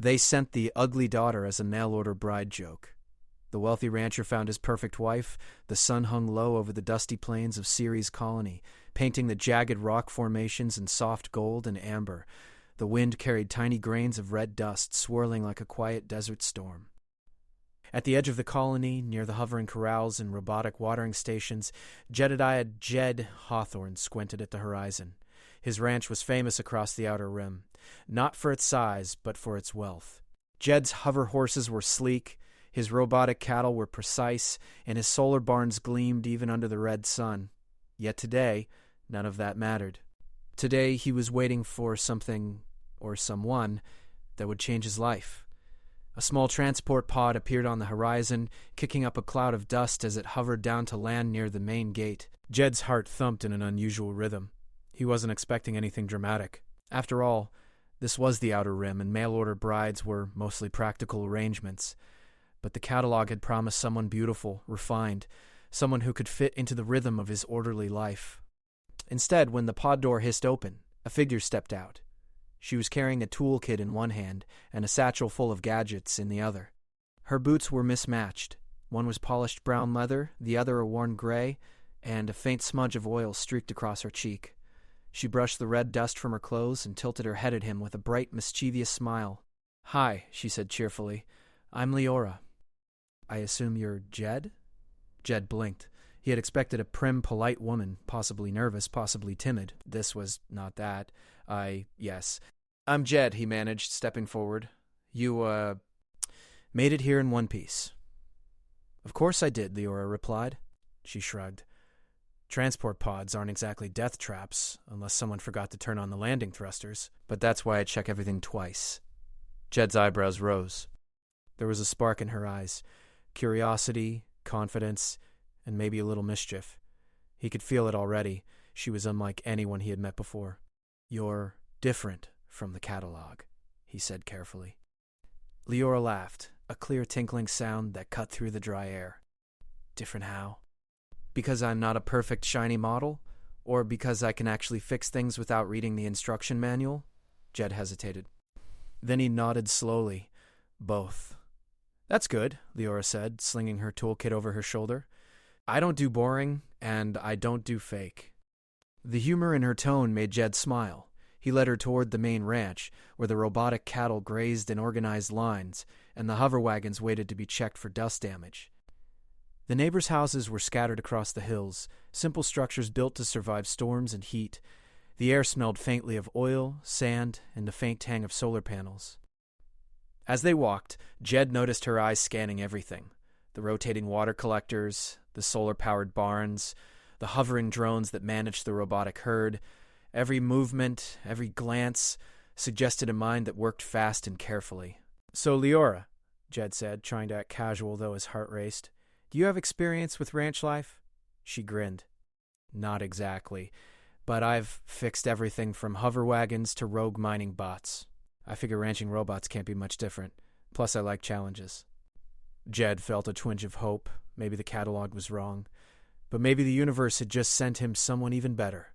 They sent the ugly daughter as a mail-order bride joke. The wealthy rancher found his perfect wife. The sun hung low over the dusty plains of Ceres Colony, painting the jagged rock formations in soft gold and amber. The wind carried tiny grains of red dust, swirling like a quiet desert storm. At the edge of the colony, near the hovering corrals and robotic watering stations, Jedediah Jed Hawthorne squinted at the horizon. His ranch was famous across the outer rim, not for its size, but for its wealth. Jed's hover horses were sleek, his robotic cattle were precise, and his solar barns gleamed even under the red sun. Yet today, none of that mattered. Today, he was waiting for something, or someone, that would change his life. A small transport pod appeared on the horizon, kicking up a cloud of dust as it hovered down to land near the main gate. Jed's heart thumped in an unusual rhythm. He wasn't expecting anything dramatic. After all, this was the Outer Rim, and mail-order brides were mostly practical arrangements. But the catalog had promised someone beautiful, refined, someone who could fit into the rhythm of his orderly life. Instead, when the pod door hissed open, a figure stepped out. She was carrying a toolkit in one hand and a satchel full of gadgets in the other. Her boots were mismatched. One was polished brown leather, the other a worn gray, and a faint smudge of oil streaked across her cheek. She brushed the red dust from her clothes and tilted her head at him with a bright, mischievous smile. "Hi," she said cheerfully. "I'm Leora." "I assume you're Jed?" Jed blinked. He had expected a prim, polite woman, possibly nervous, possibly timid. This was not that. Yes. "I'm Jed," he managed, stepping forward. "You, made it here in one piece." "Of course I did," Leora replied. She shrugged. "Transport pods aren't exactly death traps, unless someone forgot to turn on the landing thrusters. But that's why I check everything twice." Jed's eyebrows rose. There was a spark in her eyes. Curiosity, confidence, and maybe a little mischief. He could feel it already. She was unlike anyone he had met before. "You're different from the catalog," he said carefully. Leora laughed, a clear tinkling sound that cut through the dry air. "Different how? Because I'm not a perfect shiny model? Or because I can actually fix things without reading the instruction manual?" Jed hesitated. Then he nodded slowly. "Both." "That's good," Leora said, slinging her toolkit over her shoulder. "I don't do boring, and I don't do fake." The humor in her tone made Jed smile. He led her toward the main ranch, where the robotic cattle grazed in organized lines, and the hover wagons waited to be checked for dust damage. The neighbors' houses were scattered across the hills, simple structures built to survive storms and heat. The air smelled faintly of oil, sand, and the faint tang of solar panels. As they walked, Jed noticed her eyes scanning everything. The rotating water collectors, the solar-powered barns, the hovering drones that managed the robotic herd. Every movement, every glance, suggested a mind that worked fast and carefully. "So, Leora," Jed said, trying to act casual though his heart raced, "do you have experience with ranch life?" She grinned. "Not exactly, but I've fixed everything from hover wagons to rogue mining bots. I figure ranching robots can't be much different. Plus, I like challenges." Jed felt a twinge of hope. Maybe the catalog was wrong. But maybe the universe had just sent him someone even better.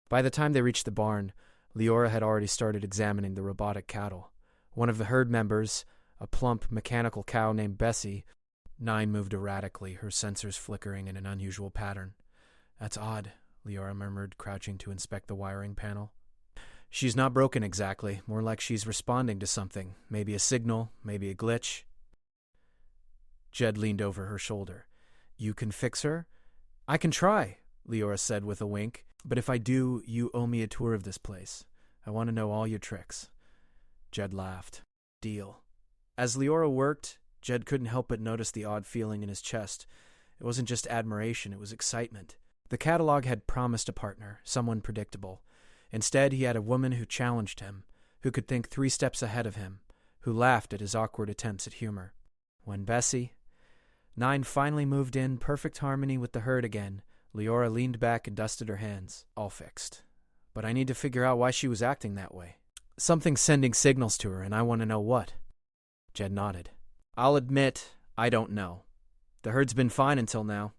By the time they reached the barn, Leora had already started examining the robotic cattle. One of the herd members, a plump, mechanical cow named Bessie. Nine moved erratically, her sensors flickering in an unusual pattern. "That's odd," Leora murmured, crouching to inspect the wiring panel. "She's not broken exactly, more like she's responding to something. Maybe a signal, maybe a glitch." Jed leaned over her shoulder. "You can fix her?" "I can try," Leora said with a wink. "But if I do, you owe me a tour of this place. I want to know all your tricks." Jed laughed. "Deal." As Leora worked, Jed couldn't help but notice the odd feeling in his chest. It wasn't just admiration, it was excitement. The catalog had promised a partner, someone predictable. Instead, he had a woman who challenged him, who could think 3 steps ahead of him, who laughed at his awkward attempts at humor. When Bessie... Nine finally moved in perfect harmony with the herd again, Leora leaned back and dusted her hands. "All fixed. But I need to figure out why she was acting that way. Something's sending signals to her, and I want to know what." Jed nodded. "I'll admit, I don't know. The herd's been fine until now."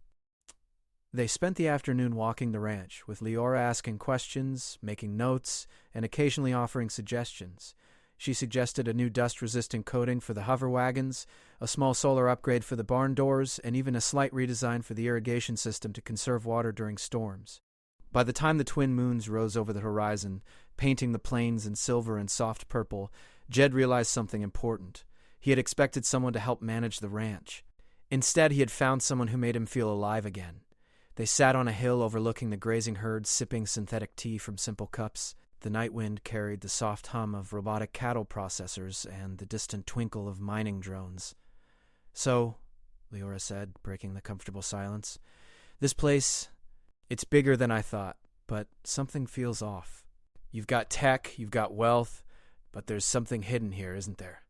They spent the afternoon walking the ranch, with Leora asking questions, making notes, and occasionally offering suggestions. She suggested a new dust-resistant coating for the hover wagons, a small solar upgrade for the barn doors, and even a slight redesign for the irrigation system to conserve water during storms. By the time the twin moons rose over the horizon, painting the plains in silver and soft purple, Jed realized something important. He had expected someone to help manage the ranch. Instead, he had found someone who made him feel alive again. They sat on a hill overlooking the grazing herd, sipping synthetic tea from simple cups. The night wind carried the soft hum of robotic cattle processors and the distant twinkle of mining drones. "So," Leora said, breaking the comfortable silence, "this place, it's bigger than I thought, but something feels off. You've got tech, you've got wealth, but there's something hidden here, isn't there?"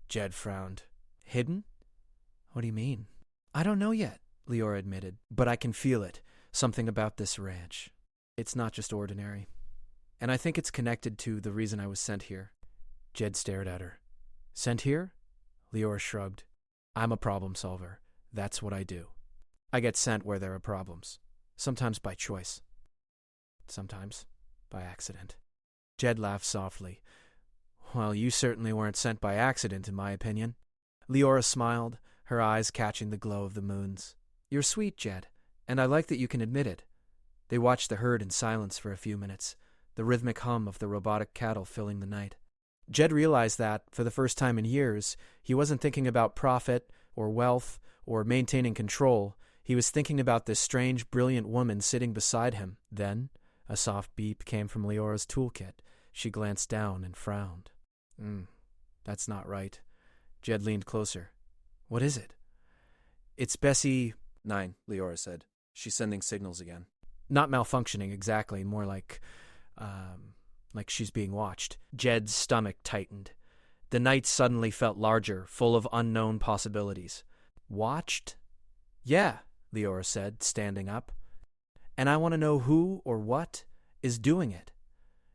Jed frowned. "Hidden? What do you mean?" "I don't know yet," Leora admitted, "but I can feel it. Something about this ranch. It's not just ordinary. And I think it's connected to the reason I was sent here." Jed stared at her. "Sent here?" Leora shrugged. "I'm a problem solver. That's what I do. I get sent where there are problems. Sometimes by choice. Sometimes by accident." Jed laughed softly. "Well, you certainly weren't sent by accident, in my opinion." Leora smiled, her eyes catching the glow of the moons. "You're sweet, Jed, and I like that you can admit it." They watched the herd in silence for a few minutes, the rhythmic hum of the robotic cattle filling the night. Jed realized that, for the first time in years, he wasn't thinking about profit or wealth or maintaining control. He was thinking about this strange, brilliant woman sitting beside him. Then, a soft beep came from Leora's toolkit. She glanced down and frowned. That's not right." Jed leaned closer. "What is it?" "It's Bessie 9, Leora said. "She's sending signals again." "Not malfunctioning exactly, more like she's being watched." Jed's stomach tightened. The night suddenly felt larger, full of unknown possibilities. "Watched?" "Yeah," Leora said, standing up. "And I want to know who or what is doing it."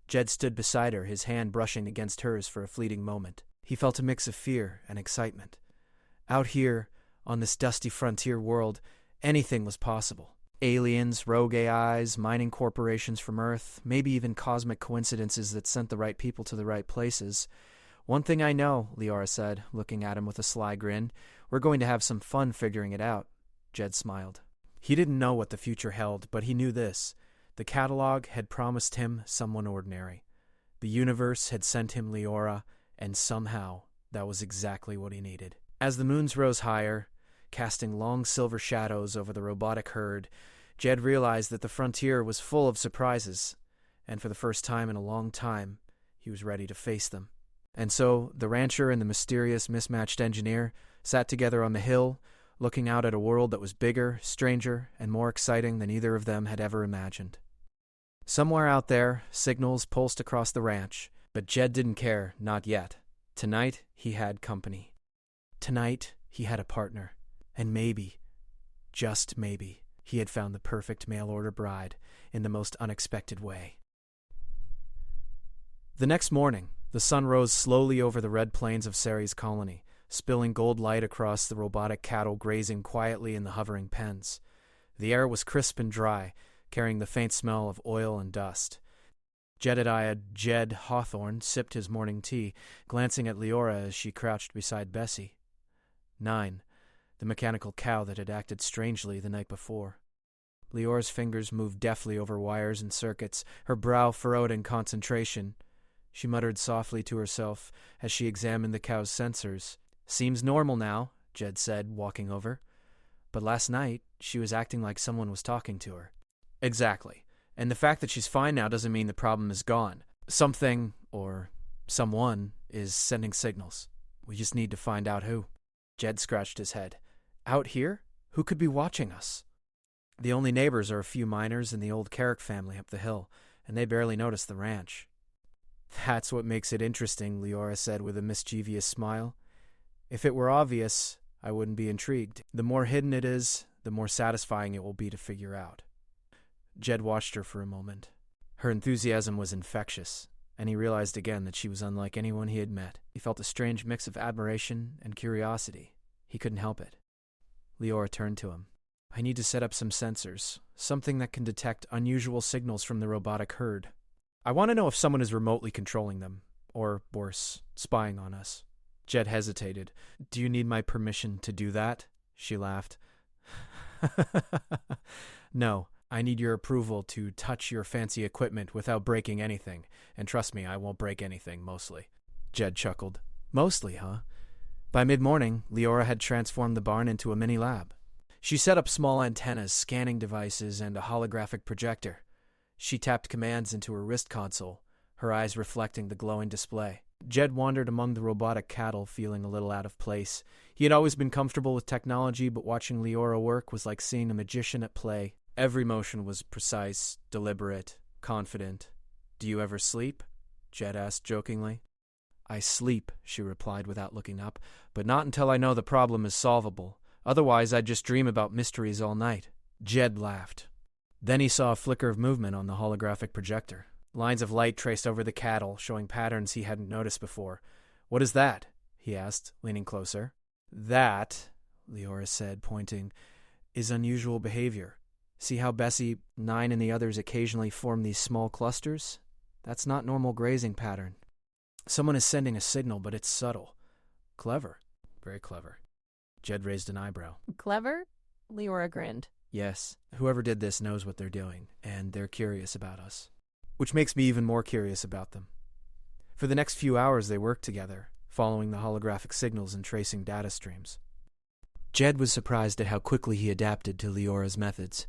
Jed stood beside her, his hand brushing against hers for a fleeting moment. He felt a mix of fear and excitement. Out here, on this dusty frontier world, anything was possible. Aliens, rogue AIs, mining corporations from Earth, maybe even cosmic coincidences that sent the right people to the right places. "One thing I know," Leora said, looking at him with a sly grin. "We're going to have some fun figuring it out." Jed smiled. He didn't know what the future held, but he knew this. The catalog had promised him someone ordinary. The universe had sent him Leora, and somehow that was exactly what he needed. As the moons rose higher, casting long silver shadows over the robotic herd, Jed realized that the frontier was full of surprises, and for the first time in a long time, he was ready to face them. And so the rancher and the mysterious, mismatched engineer sat together on the hill, looking out at a world that was bigger, stranger, and more exciting than either of them had ever imagined. Somewhere out there, signals pulsed across the ranch, but Jed didn't care, not yet. Tonight, he had company. Tonight, he had a partner. And maybe, just maybe, he had found the perfect mail-order bride in the most unexpected way. The next morning, the sun rose slowly over the red plains of Ceres colony, spilling gold light across the robotic cattle grazing quietly in the hovering pens. The air was crisp and dry, carrying the faint smell of oil and dust. Jedediah Jed Hawthorne sipped his morning tea, glancing at Leora as she crouched beside Bessie. 9, the mechanical cow that had acted strangely the night before. Leora's fingers moved deftly over wires and circuits, her brow furrowed in concentration. She muttered softly to herself as she examined the cow's sensors. "Seems normal now," Jed said, walking over. "But last night, she was acting like someone was talking to her." "Exactly. And the fact that she's fine now doesn't mean the problem is gone. Something, or someone, is sending signals. We just need to find out who." Jed scratched his head. "Out here? Who could be watching us?" "The only neighbors are a few miners and the old Carrick family up the hill, and they barely notice the ranch." "That's what makes it interesting," Leora said with a mischievous smile. "If it were obvious, I wouldn't be intrigued. The more hidden it is, the more satisfying it will be to figure out." Jed watched her for a moment. Her enthusiasm was infectious, and he realized again that she was unlike anyone he had met. He felt a strange mix of admiration and curiosity. He couldn't help it. Leora turned to him. "I need to set up some sensors, something that can detect unusual signals from the robotic herd. I want to know if someone is remotely controlling them, Or worse, spying on us. Jed hesitated. Do you need my permission to do that? She laughed. No, I need your approval to touch your fancy equipment without breaking anything. And trust me, I won't break anything, mostly. Jed chuckled. Mostly, huh? By mid-morning, Leora had transformed the barn into a mini lab. She set up small antennas, scanning devices, and a holographic projector. She tapped commands into her wrist console, her eyes reflecting the glowing display. Jed wandered among the robotic cattle, feeling a little out of place. He had always been comfortable with technology, but watching Leora work was like seeing a magician at play. Every motion was precise, deliberate, confident. Do you ever sleep? Jed asked jokingly. I sleep, she replied without looking up, but not until I know the problem is solvable. Otherwise, I'd just dream about mysteries all night. Jed laughed. Then he saw a flicker of movement on the holographic projector. Lines of light traced over the cattle, showing patterns he hadn't noticed before. What is that? He asked, leaning closer. That, Leora said, pointing, is unusual behavior. See how Bessie, 9, and the others occasionally form these small clusters? That's not normal grazing pattern. Someone is sending a signal, but it's subtle. Clever. Very clever. Jed raised an eyebrow. Clever? Leora grinned. Yes, whoever did this knows what they're doing, and they're curious about us. Which makes me even more curious about them. For the next few hours they worked together, following the holographic signals and tracing data streams. Jed was surprised at how quickly he adapted to Leora's methods.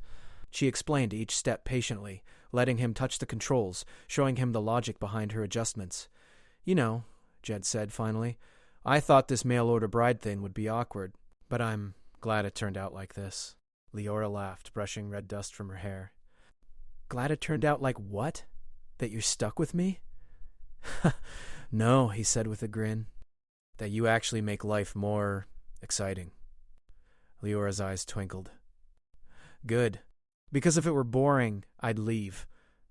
She explained each step patiently, letting him touch the controls, showing him the logic behind her adjustments. You know, Jed said finally, I thought this mail-order bride thing would be awkward, but I'm glad it turned out like this. Leora laughed, brushing red dust from her hair. Glad it turned out like what? That you're stuck with me? No, he said with a grin. That you actually make life more exciting. Leora's eyes twinkled. Good. Because if it were boring, I'd leave.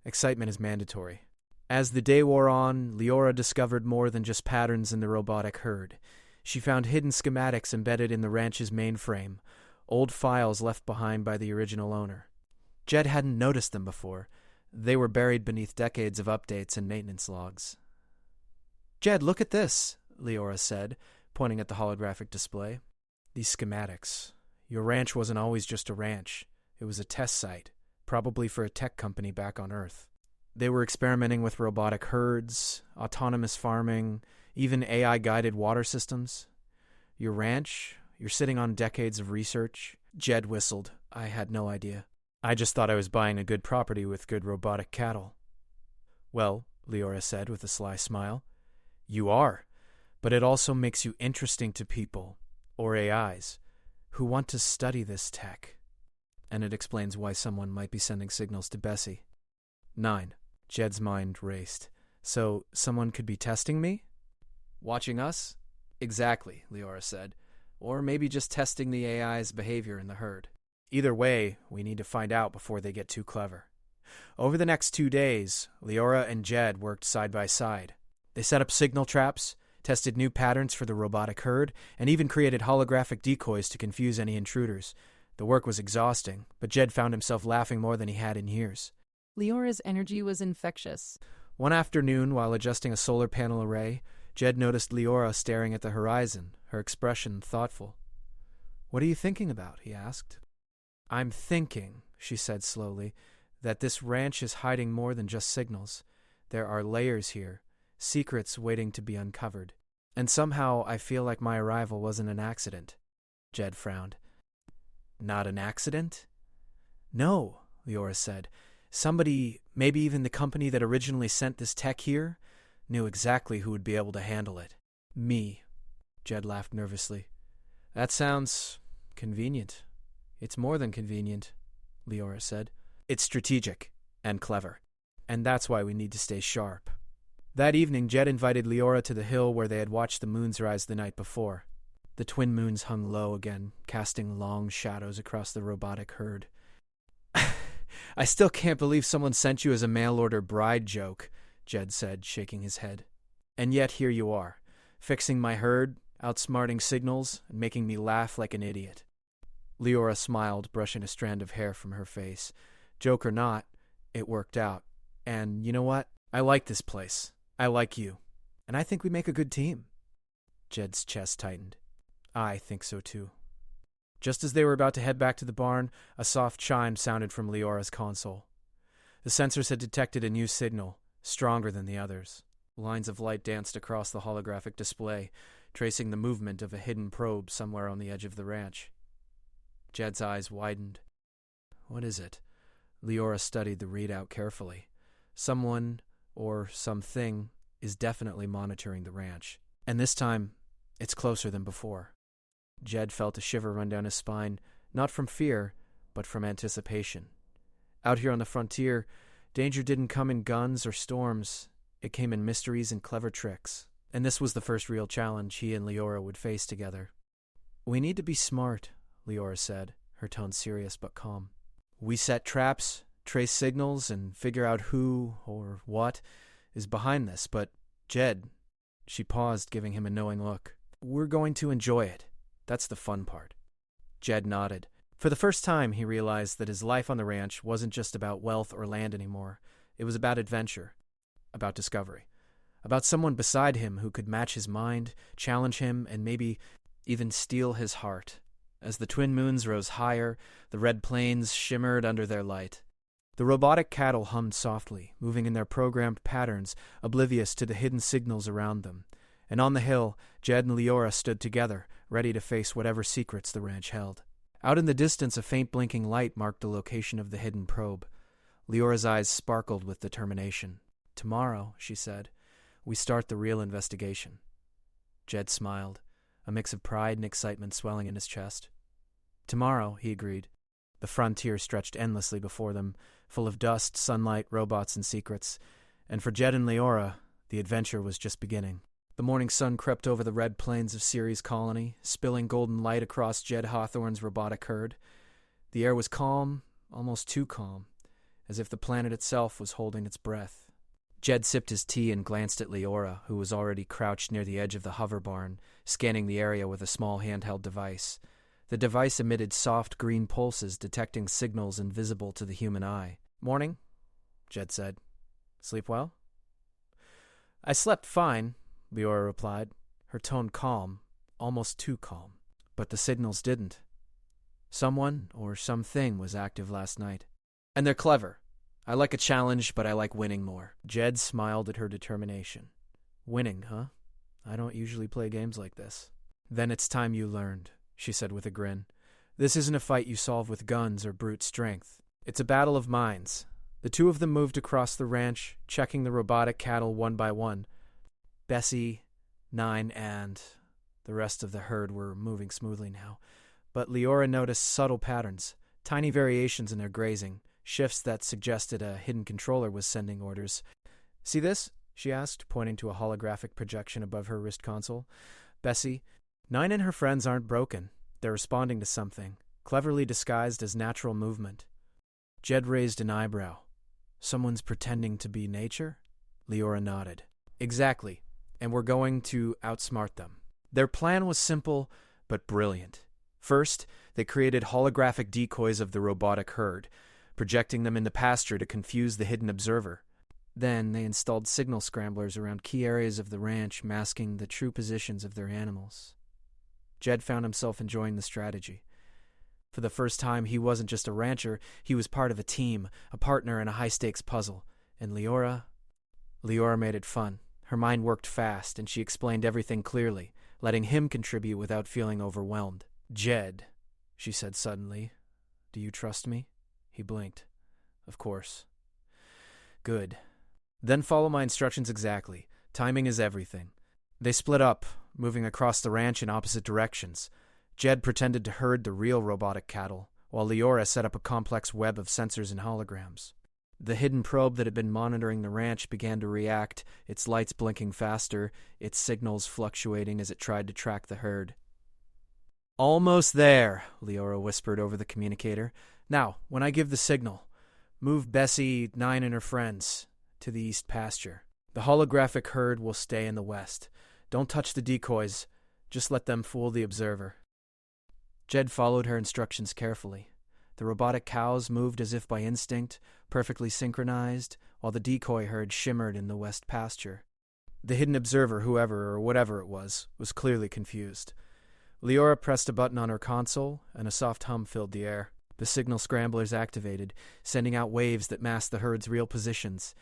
Excitement is mandatory. As the day wore on, Leora discovered more than just patterns in the robotic herd. She found hidden schematics embedded in the ranch's mainframe, old files left behind by the original owner. Jed hadn't noticed them before. They were buried beneath decades of updates and maintenance logs. Jed, look at this, Leora said, pointing at the holographic display. These schematics. Your ranch wasn't always just a ranch. It was a test site, probably for a tech company back on Earth. They were experimenting with robotic herds, autonomous farming, even AI-guided water systems. Your ranch? You're sitting on decades of research? Jed whistled. I had no idea. I just thought I was buying a good property with good robotic cattle. Well, Leora said with a sly smile, you are, but it also makes you interesting to people, or AIs, who want to study this tech. And it explains why someone might be sending signals to Bessie. 9. Jed's mind raced. So, someone could be testing me? Watching us? Exactly, Leora said. Or maybe just testing the AI's behavior in the herd. Either way, we need to find out before they get too clever. Over the next 2 days, Leora and Jed worked side by side. They set up signal traps, tested new patterns for the robotic herd, and even created holographic decoys to confuse any intruders. The work was exhausting, but Jed found himself laughing more than he had in years. Leora's energy was infectious. One afternoon, while adjusting a solar panel array, Jed noticed Leora staring at the horizon, her expression thoughtful. What are you thinking about? He asked. I'm thinking, she said slowly, that this ranch is hiding more than just signals. There are layers here, secrets waiting to be uncovered. And somehow I feel like my arrival wasn't an accident. Jed frowned. Not an accident? No, Leora said. Somebody, maybe even the company that originally sent this tech here, knew exactly who would be able to handle it. Me. Jed laughed nervously. That sounds convenient. It's more than convenient, Leora said. It's strategic and clever. And that's why we need to stay sharp. That evening, Jed invited Leora to the hill where they had watched the moons rise the night before. The twin moons hung low again, casting long shadows across the robotic herd. I still can't believe someone sent you as a mail-order bride joke, Jed said, shaking his head. And yet here you are, fixing my herd, outsmarting signals, and making me laugh like an idiot. Leora smiled, brushing a strand of hair from her face. Joke or not, it worked out. And you know what? I like this place. I like you. And I think we make a good team. Jed's chest tightened. I think so too. Just as they were about to head back to the barn, a soft chime sounded from Leora's console. The sensors had detected a new signal, stronger than the others. Lines of light danced across the holographic display, tracing the movement of a hidden probe somewhere on the edge of the ranch. Jed's eyes widened. What is it? Leora studied the readout carefully. Someone, or something, is definitely monitoring the ranch. And this time, it's closer than before. Jed felt a shiver run down his spine, not from fear, but from anticipation. Out here on the frontier, danger didn't come in guns or storms. It came in mysteries and clever tricks. And this was the first real challenge he and Leora would face together. We need to be smart, Leora said, her tone serious but calm. We set traps, trace signals, and figure out who or what is behind this. But, Jed, she paused, giving him a knowing look. We're going to enjoy it. That's the fun part. Jed nodded. For the first time, he realized that his life on the ranch wasn't just about wealth or land anymore. It was about adventure, about discovery, about someone beside him who could match his mind, challenge him, and maybe even steal his heart. As the twin moons rose higher, the red plains shimmered under their light. The robotic cattle hummed softly, moving in their programmed patterns, oblivious to the hidden signals around them. And on the hill, Jed and Leora stood together, ready to face whatever secrets the ranch held. Out in the distance, a faint blinking light marked the location of the hidden probe. Leora's eyes sparkled with determination. Tomorrow, she said, we start the real investigation. Jed smiled, a mix of pride and excitement swelling in his chest. Tomorrow, he agreed. The frontier stretched endlessly before them, full of dust, sunlight, robots, and secrets. And for Jed and Leora, the adventure was just beginning. The morning sun crept over the red plains of Ceres Colony, spilling golden light across Jed Hawthorne's robotic herd. The air was calm, almost too calm, as if the planet itself was holding its breath. Jed sipped his tea and glanced at Leora, who was already crouched near the edge of the hover barn, scanning the area with a small handheld device. The device emitted soft green pulses, detecting signals invisible to the human eye. Morning, Jed said. Sleep well? I slept fine, Leora replied, her tone calm, almost too calm. But the signals didn't. Someone or something was active last night. And they're clever. I like a challenge, but I like winning more. Jed smiled at her determination. Winning, huh? I don't usually play games like this. Then it's time you learned, she said with a grin. This isn't a fight you solve with guns or brute strength. It's a battle of minds. The two of them moved across the ranch, checking the robotic cattle one by one. Bessie, Nine, and the rest of the herd were moving smoothly now. But Leora noticed subtle patterns, tiny variations in their grazing, shifts that suggested a hidden controller was sending orders. See this? She asked, pointing to a holographic projection above her wrist console. Bessie, Nine and her friends aren't broken. They're responding to something, cleverly disguised as natural movement. Jed raised an eyebrow. Someone's pretending to be nature? Leora nodded. Exactly, and we're going to outsmart them. Their plan was simple, but brilliant. First, they created holographic decoys of the robotic herd, projecting them in the pasture to confuse the hidden observer. Then they installed signal scramblers around key areas of the ranch, masking the true positions of their animals. Jed found himself enjoying the strategy. For the first time, he wasn't just a rancher, he was part of a team, a partner in a high-stakes puzzle. And Leora made it fun. Her mind worked fast, and she explained everything clearly, letting him contribute without feeling overwhelmed. Jed, she said suddenly, do you trust me? He blinked. Of course. Good. Then follow my instructions exactly. Timing is everything. They split up, moving across the ranch in opposite directions. Jed pretended to herd the real robotic cattle, while Leora set up a complex web of sensors and holograms. The hidden probe that had been monitoring the ranch began to react, its lights blinking faster, its signals fluctuating as it tried to track the herd. Almost there, Leora whispered over the communicator. Now, when I give the signal, move Bessie, Nine, and her friends to the east pasture. The holographic herd will stay in the west. Don't touch the decoys. Just let them fool the observer. Jed followed her instructions carefully. The robotic cows moved as if by instinct, perfectly synchronized, while the decoy herd shimmered in the west pasture. The hidden observer, whoever or whatever it was clearly confused. Leora pressed a button on her console, and a soft hum filled the air. The signal scramblers activated, sending out waves that masked the herd's real positions.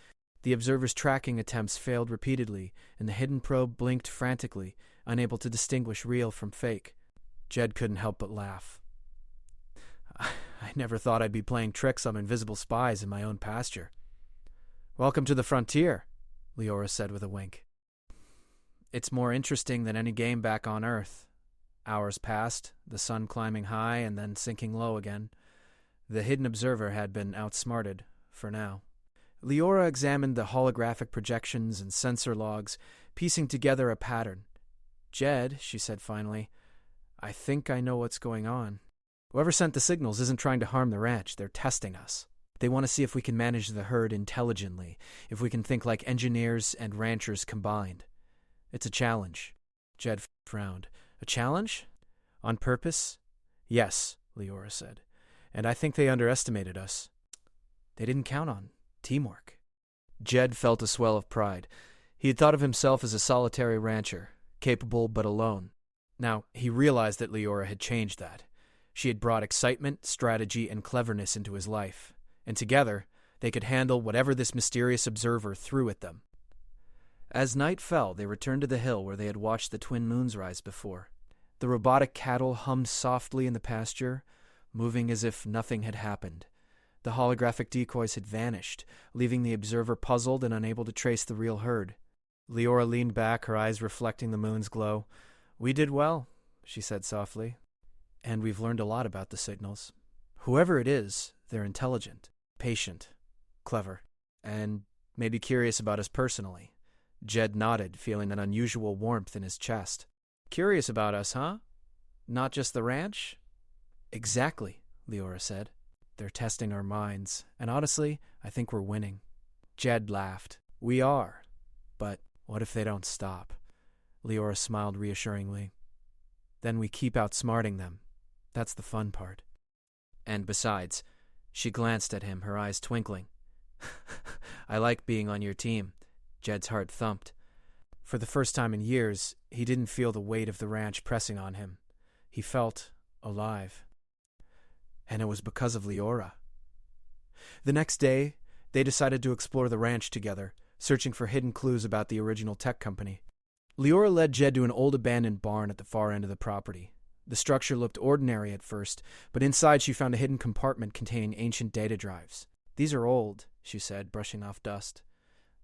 The observer's tracking attempts failed repeatedly, and the hidden probe blinked frantically, unable to distinguish real from fake. Jed couldn't help but laugh. I never thought I'd be playing tricks on invisible spies in my own pasture. Welcome to the frontier, Leora said with a wink. It's more interesting than any game back on Earth. Hours passed, the sun climbing high and then sinking low again. The hidden observer had been outsmarted, for now. Leora examined the holographic projections and sensor logs, piecing together a pattern. Jed, she said finally, I think I know what's going on. Whoever sent the signals isn't trying to harm the ranch, they're testing us. They want to see if we can manage the herd intelligently, if we can think like engineers and ranchers combined. It's a challenge. Jed frowned. A challenge? On purpose? Yes, Leora said. And I think they underestimated us. They didn't count on teamwork. Jed felt a swell of pride. He had thought of himself as a solitary rancher, capable but alone. Now, he realized that Leora had changed that. She had brought excitement, strategy, and cleverness into his life, and together they could handle whatever this mysterious observer threw at them. As night fell, they returned to the hill where they had watched the twin moons rise before. The robotic cattle hummed softly in the pasture, moving as if nothing had happened. The holographic decoys had vanished, leaving the observer puzzled and unable to trace the real herd. Leora leaned back, her eyes reflecting the moon's glow. We did well, she said softly. And we've learned a lot about the signals. Whoever it is, they're intelligent, patient, clever, and maybe curious about us personally. Jed nodded, feeling an unusual warmth in his chest. Curious about us, huh? Not just the ranch? Exactly, Leora said. They're testing our minds, and honestly, I think we're winning. Jed laughed. We are. But what if they don't stop? Leora smiled reassuringly. Then we keep outsmarting them. That's the fun part. And besides, she glanced at him, her eyes twinkling. I like being on your team. Jed's heart thumped. For the first time in years, he didn't feel the weight of the ranch pressing on him. He felt alive. And it was because of Leora. The next day, they decided to explore the ranch together, searching for hidden clues about the original tech company. Leora led Jed to an old abandoned barn at the far end of the property. The structure looked ordinary at first, but inside she found a hidden compartment containing ancient data drives. These are old, she said, brushing off dust.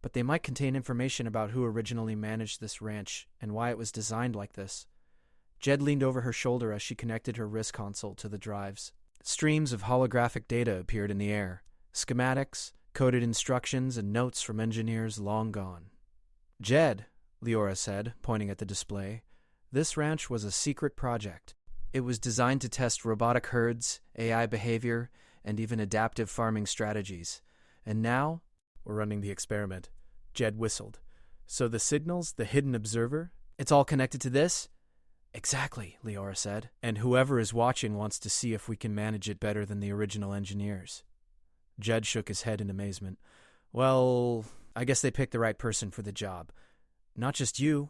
But they might contain information about who originally managed this ranch and why it was designed like this. Jed leaned over her shoulder as she connected her wrist console to the drives. Streams of holographic data appeared in the air. Schematics, coded instructions, and notes from engineers long gone. Jed, Leora said, pointing at the display, this ranch was a secret project. It was designed to test robotic herds, AI behavior, and even adaptive farming strategies. And now, we're running the experiment. Jed whistled. So the signals, the hidden observer, it's all connected to this? Exactly, Leora said. And whoever is watching wants to see if we can manage it better than the original engineers. Jed shook his head in amazement. Well, I guess they picked the right person for the job. Not just you,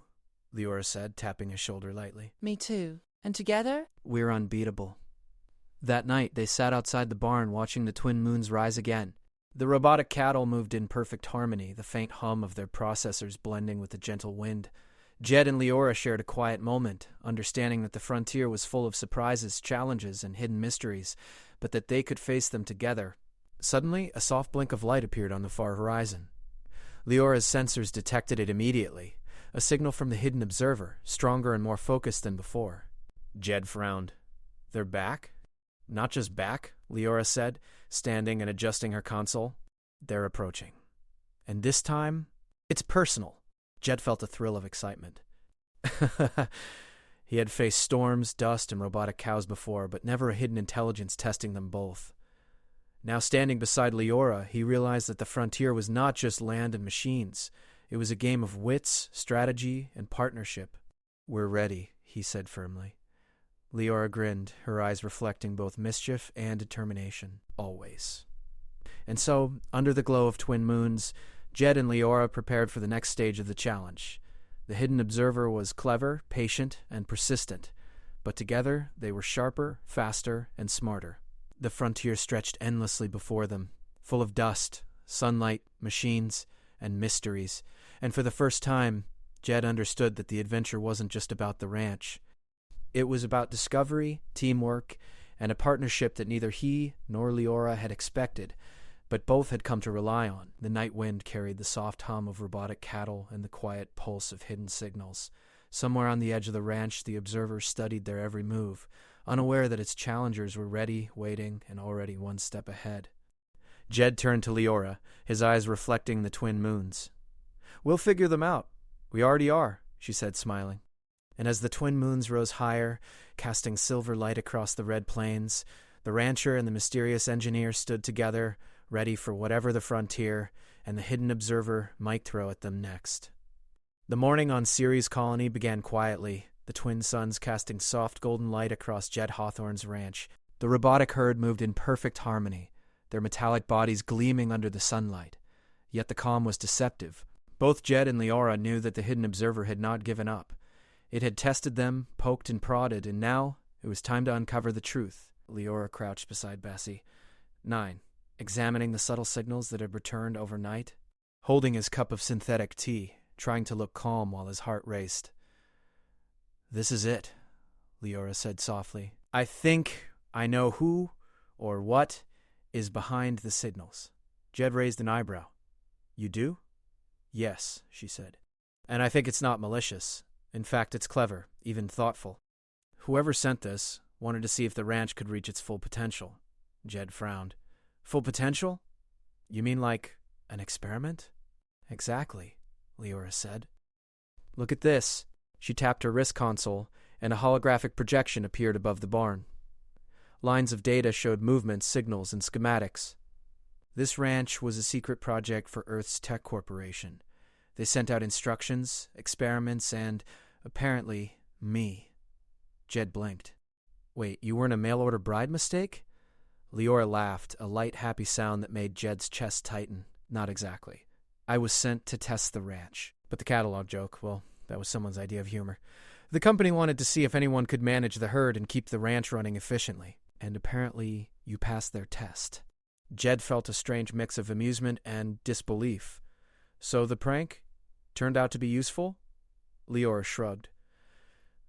Leora said, tapping his shoulder lightly. Me too. And together? We're unbeatable. That night, they sat outside the barn watching the twin moons rise again. The robotic cattle moved in perfect harmony, the faint hum of their processors blending with the gentle wind. Jed and Leora shared a quiet moment, understanding that the frontier was full of surprises, challenges, and hidden mysteries, but that they could face them together. Suddenly, a soft blink of light appeared on the far horizon. Leora's sensors detected it immediately, a signal from the hidden observer, stronger and more focused than before. Jed frowned. They're back? Not just back, Leora said, standing and adjusting her console. They're approaching. And this time, it's personal. Jed felt a thrill of excitement. He had faced storms, dust, and robotic cows before, but never a hidden intelligence testing them both. Now standing beside Leora, he realized that the frontier was not just land and machines. It was a game of wits, strategy, and partnership. We're ready, he said firmly. Leora grinned, her eyes reflecting both mischief and determination. Always. And so, under the glow of twin moons, Jed and Leora prepared for the next stage of the challenge. The hidden observer was clever, patient, and persistent, but together they were sharper, faster, and smarter. The frontier stretched endlessly before them, full of dust, sunlight, machines, and mysteries, and for the first time, Jed understood that the adventure wasn't just about the ranch. It was about discovery, teamwork, and a partnership that neither he nor Leora had expected, but both had come to rely on. The night wind carried the soft hum of robotic cattle and the quiet pulse of hidden signals. Somewhere on the edge of the ranch, the observer studied their every move, unaware that its challengers were ready, waiting, and already one step ahead. Jed turned to Leora, his eyes reflecting the twin moons. "We'll figure them out. We already are," she said, smiling. And as the twin moons rose higher, casting silver light across the red plains, the rancher and the mysterious engineer stood together, ready for whatever the frontier and the hidden observer might throw at them next. The morning on Ceres Colony began quietly, the twin suns casting soft golden light across Jed Hawthorne's ranch. The robotic herd moved in perfect harmony, their metallic bodies gleaming under the sunlight. Yet the calm was deceptive. Both Jed and Leora knew that the hidden observer had not given up. It had tested them, poked and prodded, and now it was time to uncover the truth. Leora crouched beside Bessie. 9. Examining the subtle signals that had returned overnight, holding his cup of synthetic tea, trying to look calm while his heart raced. "This is it," Leora said softly. "I think I know who or what is behind the signals." Jed raised an eyebrow. "You do?" "Yes," she said. "And I think it's not malicious. In fact, it's clever, even thoughtful. Whoever sent this wanted to see if the ranch could reach its full potential." Jed frowned. "Full potential? You mean like an experiment?" "Exactly," Leora said. "Look at this." She tapped her wrist console, and a holographic projection appeared above the barn. Lines of data showed movements, signals, and schematics. This ranch was a secret project for Earth's tech corporation. They sent out instructions, experiments, and, apparently, me. Jed blinked. "Wait, you weren't a mail-order bride mistake?" Leora laughed, a light, happy sound that made Jed's chest tighten. "Not exactly. I was sent to test the ranch. But the catalog joke, well, that was someone's idea of humor. The company wanted to see if anyone could manage the herd and keep the ranch running efficiently. And apparently, you passed their test." Jed felt a strange mix of amusement and disbelief. "So the prank turned out to be useful?" Leora shrugged.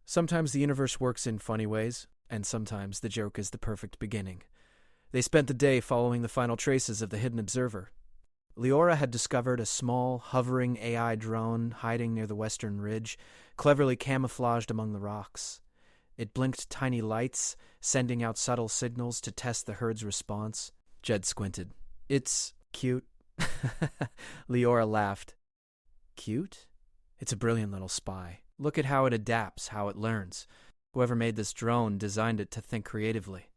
"Sometimes the universe works in funny ways, and sometimes the joke is the perfect beginning." They spent the day following the final traces of the hidden observer. Leora had discovered a small, hovering AI drone hiding near the western ridge, cleverly camouflaged among the rocks. It blinked tiny lights, sending out subtle signals to test the herd's response. Jed squinted. "It's cute." Leora laughed. "Cute? It's a brilliant little spy. Look at how it adapts, how it learns. Whoever made this drone designed it to think creatively.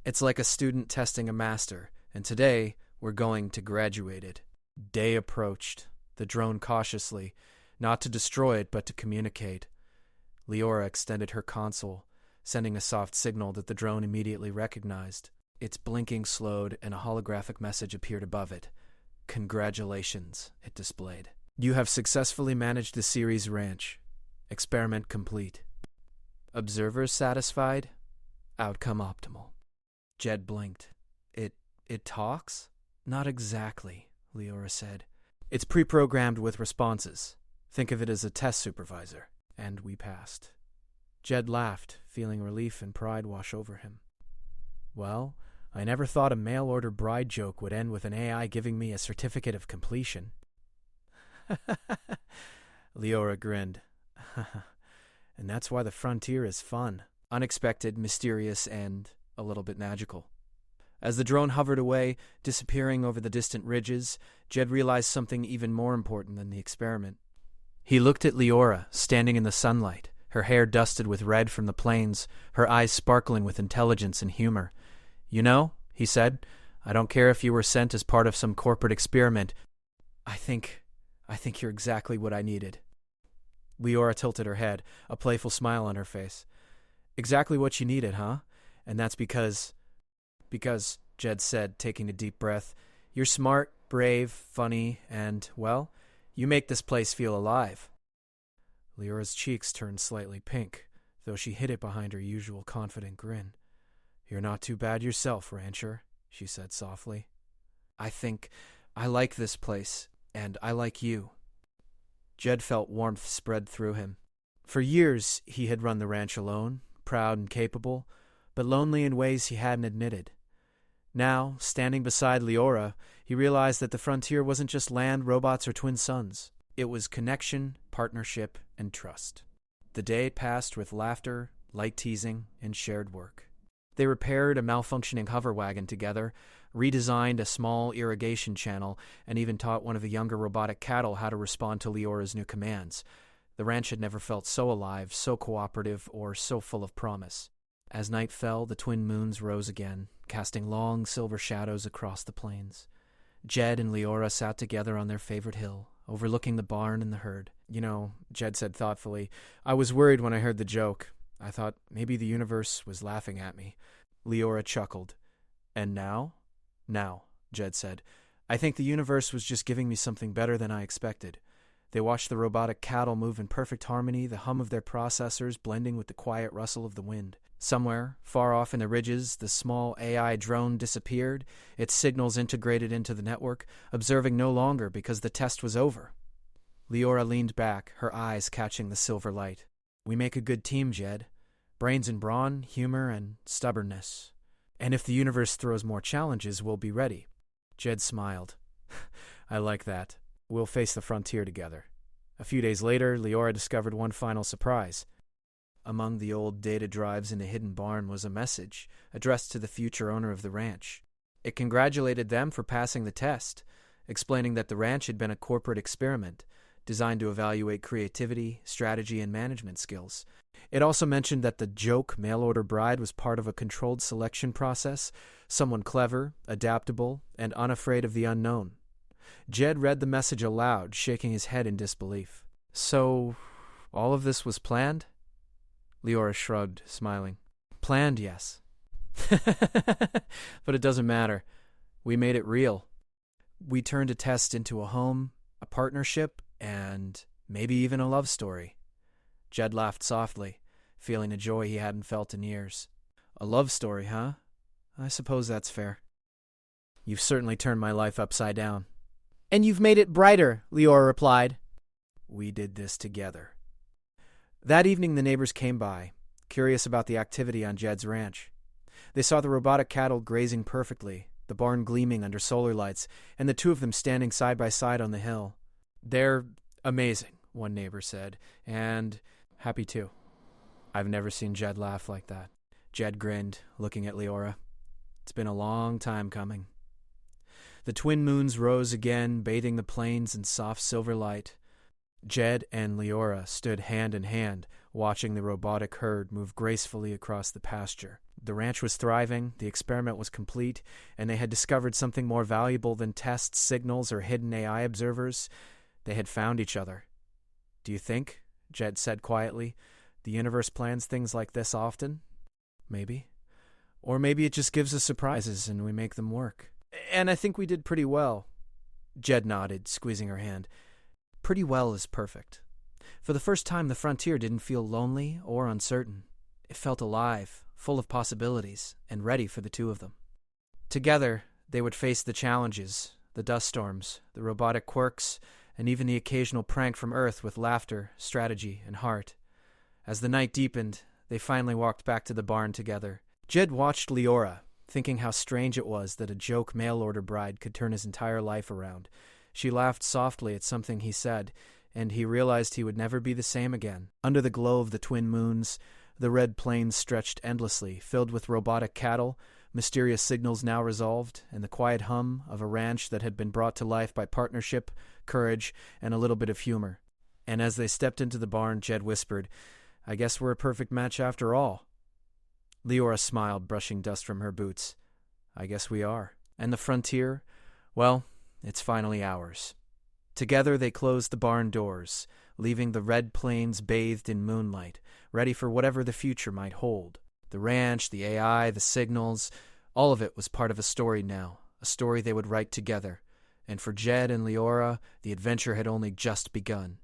It's like a student testing a master, and today we're going to graduate it." Day approached, the drone cautiously, not to destroy it but to communicate. Leora extended her console, sending a soft signal that the drone immediately recognized. Its blinking slowed, and a holographic message appeared above it. "Congratulations," it displayed. "You have successfully managed the Ceres ranch. Experiment complete. Observers satisfied? Outcome optimal." Jed blinked. It talks?" "Not exactly," Leora said. "It's pre-programmed with responses. Think of it as a test supervisor." And we passed. Jed laughed, feeling relief and pride wash over him. "Well, I never thought a mail-order bride joke would end with an AI giving me a certificate of completion." Leora grinned. "And that's why the frontier is fun. Unexpected, mysterious, and a little bit magical." As the drone hovered away, disappearing over the distant ridges, Jed realized something even more important than the experiment. He looked at Leora, standing in the sunlight, her hair dusted with red from the plains, her eyes sparkling with intelligence and humor. "You know," he said, "I don't care if you were sent as part of some corporate experiment. I think you're exactly what I needed." Leora tilted her head, a playful smile on her face. "Exactly what you needed, huh? And that's because, Jed said, taking a deep breath, "you're smart, brave, funny, and, well, you make this place feel alive." Leora's cheeks turned slightly pink, though she hid it behind her usual confident grin. "You're not too bad yourself, rancher," she said softly. "I think I like this place, and I like you." Jed felt warmth spread through him. For years, he had run the ranch alone, proud and capable, but lonely in ways he hadn't admitted. Now, standing beside Leora, he realized that the frontier wasn't just land, robots, or twin suns. It was connection, partnership, and trust. The day passed with laughter, light teasing, and shared work. They repaired a malfunctioning hover wagon together, redesigned a small irrigation channel, and even taught one of the younger robotic cattle how to respond to Leora's new commands. The ranch had never felt so alive, so cooperative, or so full of promise. As night fell, the twin moons rose again, casting long silver shadows across the plains. Jed and Leora sat together on their favorite hill, overlooking the barn and the herd. "You know," Jed said thoughtfully, "I was worried when I heard the joke. I thought maybe the universe was laughing at me." Leora chuckled. "And now?" "Now," Jed said. "I think the universe was just giving me something better than I expected." They watched the robotic cattle move in perfect harmony, the hum of their processors blending with the quiet rustle of the wind. Somewhere, far off in the ridges, the small AI drone disappeared, its signals integrated into the network, observing no longer because the test was over. Leora leaned back, her eyes catching the silver light. "We make a good team, Jed. Brains and brawn, humor, and stubbornness. And if the universe throws more challenges, we'll be ready." Jed smiled. "I like that. We'll face the frontier together." A few days later, Leora discovered one final surprise. Among the old data drives in a hidden barn was a message addressed to the future owner of the ranch. It congratulated them for passing the test, explaining that the ranch had been a corporate experiment designed to evaluate creativity, strategy, and management skills. It also mentioned that the joke mail-order bride was part of a controlled selection process, someone clever, adaptable, and unafraid of the unknown. Jed read the message aloud, shaking his head in disbelief. "So, all of this was planned?" Leora shrugged, smiling. "Planned, yes. But it doesn't matter. We made it real. We turned a test into a home, a partnership, and maybe even a love story." Jed laughed softly, feeling a joy he hadn't felt in years. "A love story, huh? I suppose that's fair. You've certainly turned my life upside down." "And you've made it brighter," Leora replied. "We did this together." That evening the neighbors came by, curious about the activity on Jed's ranch. They saw the robotic cattle grazing perfectly, the barn gleaming under solar lights, and the two of them standing side by side on the hill. "They're amazing," one neighbor said, "and happy too." I've never seen Jed laugh like that. Jed grinned, looking at Leora. "It's been a long time coming." The twin moons rose again, bathing the plains in soft silver light. Jed and Leora stood hand in hand, watching the robotic herd move gracefully across the pasture. The ranch was thriving, the experiment was complete, and they had discovered something more valuable than tests, signals, or hidden AI observers. They had found each other. "Do you think," Jed said quietly, "the universe plans things like this often? Maybe. Or maybe it just gives us surprises and we make them work. And I think we did pretty well." Jed nodded, squeezing her hand. "Pretty well is perfect." For the first time, the frontier didn't feel lonely or uncertain. It felt alive, full of possibilities, and ready for the two of them. Together, they would face the challenges, the dust storms, the robotic quirks, and even the occasional prank from Earth with laughter, strategy, and heart. As the night deepened, they finally walked back to the barn together. Jed watched Leora, thinking how strange it was that a joke mail-order bride could turn his entire life around. She laughed softly at something he said, and he realized he would never be the same again. Under the glow of the twin moons, the red plains stretched endlessly, filled with robotic cattle, mysterious signals now resolved, and the quiet hum of a ranch that had been brought to life by partnership, courage, and a little bit of humor. And as they stepped into the barn, Jed whispered, "I guess we're a perfect match after all." Leora smiled, brushing dust from her boots. "I guess we are. And the frontier? Well, it's finally ours." Together they closed the barn doors, leaving the red plains bathed in moonlight, ready for whatever the future might hold. The ranch, the AI, the signals, all of it was part of a story now, a story they would write together. And for Jed and Leora, the adventure had only just begun.